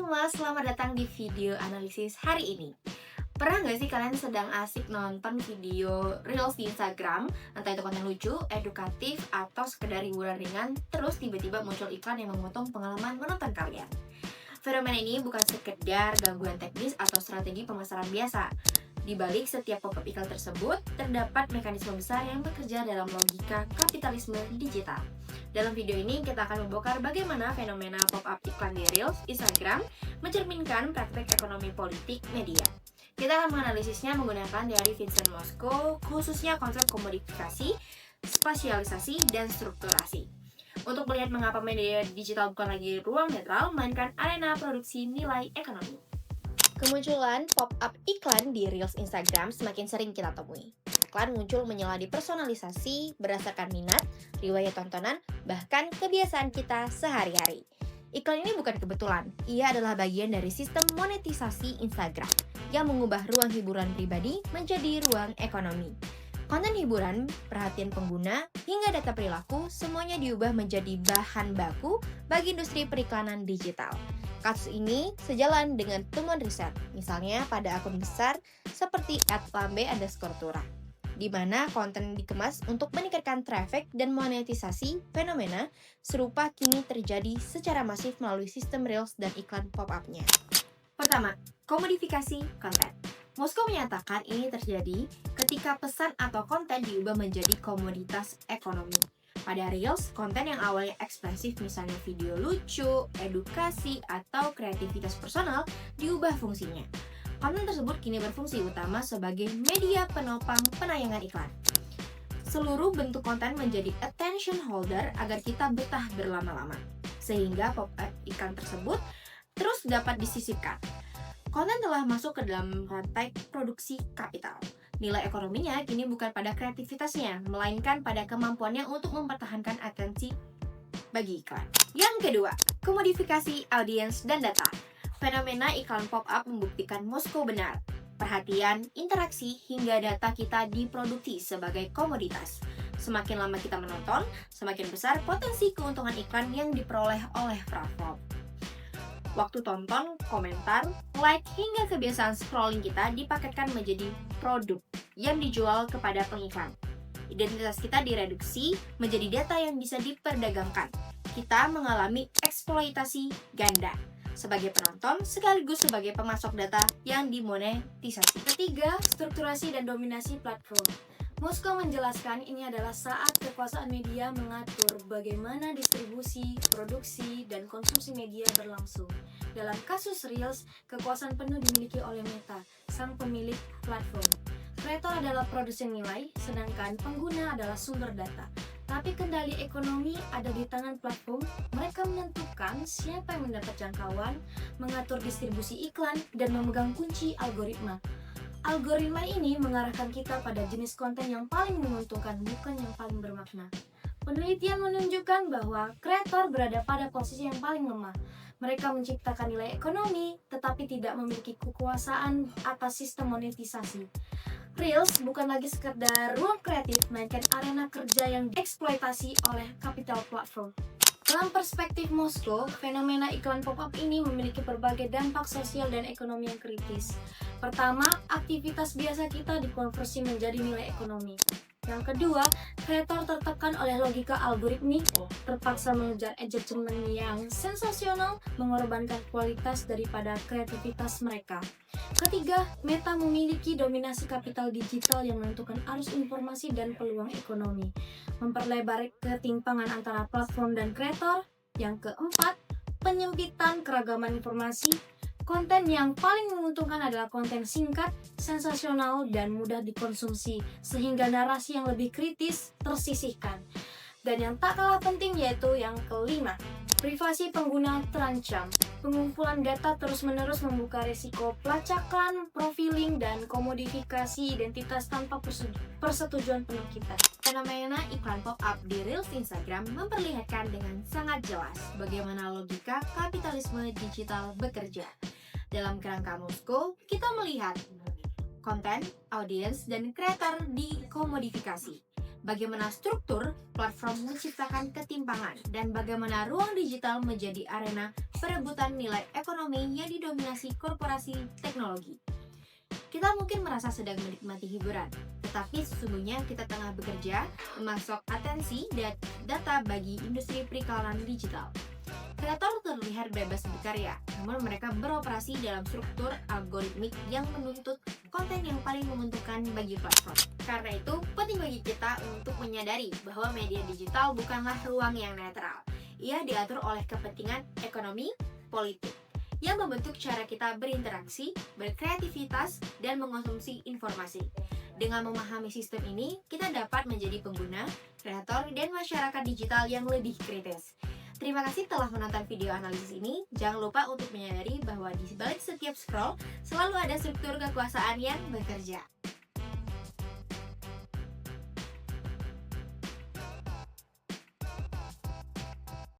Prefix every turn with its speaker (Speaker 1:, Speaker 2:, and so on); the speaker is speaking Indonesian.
Speaker 1: semua, selamat datang di video analisis hari ini. Pernah nggak sih kalian sedang asik nonton video Reels di Instagram, entah itu konten lucu, edukatif, atau sekedar hiburan ringan, terus tiba-tiba muncul iklan yang memotong pengalaman menonton kalian? Fenomena ini bukan sekedar gangguan teknis atau strategi pemasaran biasa. Di balik setiap pop-up iklan tersebut, terdapat mekanisme besar yang bekerja dalam logika kapitalisme digital. Dalam video ini, kita akan membongkar bagaimana fenomena pop-up iklan di Reels Instagram mencerminkan praktek ekonomi politik media. Kita akan menganalisisnya menggunakan teori Vincent Mosco, khususnya konsep komodifikasi, spasialisasi, dan strukturasi. Untuk melihat mengapa media digital bukan lagi ruang netral, melainkan arena produksi nilai ekonomi. Kemunculan pop-up iklan di Reels Instagram semakin sering kita temui. Iklan muncul menyela di personalisasi berdasarkan minat, riwayat tontonan, bahkan kebiasaan kita sehari-hari. Iklan ini bukan kebetulan, ia adalah bagian dari sistem monetisasi Instagram yang mengubah ruang hiburan pribadi menjadi ruang ekonomi. Konten hiburan, perhatian pengguna, hingga data perilaku semuanya diubah menjadi bahan baku bagi industri periklanan digital. Kasus ini sejalan dengan temuan riset, misalnya pada akun besar seperti @lambe_tura, di mana konten dikemas untuk meningkatkan traffic dan monetisasi. Fenomena serupa kini terjadi secara masif melalui sistem Reels dan iklan pop-up-nya. Pertama, komodifikasi konten. Moskow menyatakan ini terjadi ketika pesan atau konten diubah menjadi komoditas ekonomi. Pada Reels, konten yang awalnya ekspresif misalnya video lucu, edukasi, atau kreativitas personal diubah fungsinya. Konten tersebut kini berfungsi utama sebagai media penopang penayangan iklan. Seluruh bentuk konten menjadi attention holder agar kita betah berlama-lama, sehingga pop-up iklan tersebut terus dapat disisipkan. Konten telah masuk ke dalam rantai produksi kapital. Nilai ekonominya kini bukan pada kreativitasnya, melainkan pada kemampuannya untuk mempertahankan atensi bagi iklan. Yang kedua, komodifikasi audiens dan data. Fenomena iklan pop-up membuktikan Moskow benar. Perhatian, interaksi, hingga data kita diproduksi sebagai komoditas. Semakin lama kita menonton, semakin besar potensi keuntungan iklan yang diperoleh oleh platform. Waktu tonton, komentar, like, hingga kebiasaan scrolling kita dipaketkan menjadi produk yang dijual kepada pengiklan. Identitas kita direduksi menjadi data yang bisa diperdagangkan. Kita mengalami eksploitasi ganda sebagai penonton sekaligus sebagai pemasok data yang dimonetisasi. Ketiga, strukturasi dan dominasi platform. Moskow menjelaskan ini adalah saat kekuasaan media mengatur bagaimana distribusi, produksi, dan konsumsi media berlangsung. Dalam kasus Reels, kekuasaan penuh dimiliki oleh Meta, sang pemilik platform. Kreator adalah produsen nilai, sedangkan pengguna adalah sumber data. Tapi kendali ekonomi ada di tangan platform. Mereka menentukan siapa yang mendapat jangkauan, mengatur distribusi iklan, dan memegang kunci algoritma. Algoritma ini mengarahkan kita pada jenis konten yang paling menguntungkan, bukan yang paling bermakna. Penelitian menunjukkan bahwa kreator berada pada posisi yang paling lemah. Mereka menciptakan nilai ekonomi, tetapi tidak memiliki kekuasaan atas sistem monetisasi. Reels bukan lagi sekedar ruang kreatif, melainkan arena kerja yang dieksploitasi oleh kapital platform. Dalam perspektif Moskow, fenomena iklan pop-up ini memiliki berbagai dampak sosial dan ekonomi yang kritis. Pertama, aktivitas biasa kita dikonversi menjadi nilai ekonomi. Yang kedua, kreator tertekan oleh logika algoritmik, terpaksa mengejar engagement yang sensasional, mengorbankan kualitas daripada kreativitas mereka. Ketiga, Meta memiliki dominasi kapital digital yang menentukan arus informasi dan peluang ekonomi, memperlebar ketimpangan antara platform dan kreator. Yang keempat, penyempitan keragaman informasi. Konten yang paling menguntungkan adalah konten singkat, sensasional, dan mudah dikonsumsi, sehingga narasi yang lebih kritis tersisihkan. Dan yang tak kalah penting yaitu yang kelima, privasi pengguna terancam. Pengumpulan data terus-menerus membuka risiko pelacakan, profiling, dan komodifikasi identitas tanpa persetujuan penuh kita. Fenomena iklan pop-up di Reels Instagram memperlihatkan dengan sangat jelas bagaimana logika kapitalisme digital bekerja. Dalam kerangka Moskow, kita melihat konten, audiens, dan kreator dikomodifikasi. bagaimana struktur platform menciptakan ketimpangan, dan bagaimana ruang digital menjadi arena perebutan nilai ekonomi yang didominasi korporasi teknologi. Kita mungkin merasa sedang menikmati hiburan, tetapi sesungguhnya kita tengah bekerja memasok atensi dan data bagi industri perikanan digital. Kreator terlihat bebas berkarya, namun mereka beroperasi dalam struktur algoritmik yang menuntut konten yang paling menguntungkan bagi platform. Karena itu, penting bagi kita untuk menyadari bahwa media digital bukanlah ruang yang netral. Ia diatur oleh kepentingan ekonomi, politik, yang membentuk cara kita berinteraksi, berkreativitas, dan mengonsumsi informasi. Dengan memahami sistem ini, kita dapat menjadi pengguna, kreator, dan masyarakat digital yang lebih kritis. Terima kasih telah menonton video analisis ini. Jangan lupa untuk menyadari bahwa di balik setiap scroll selalu ada struktur kekuasaan yang bekerja.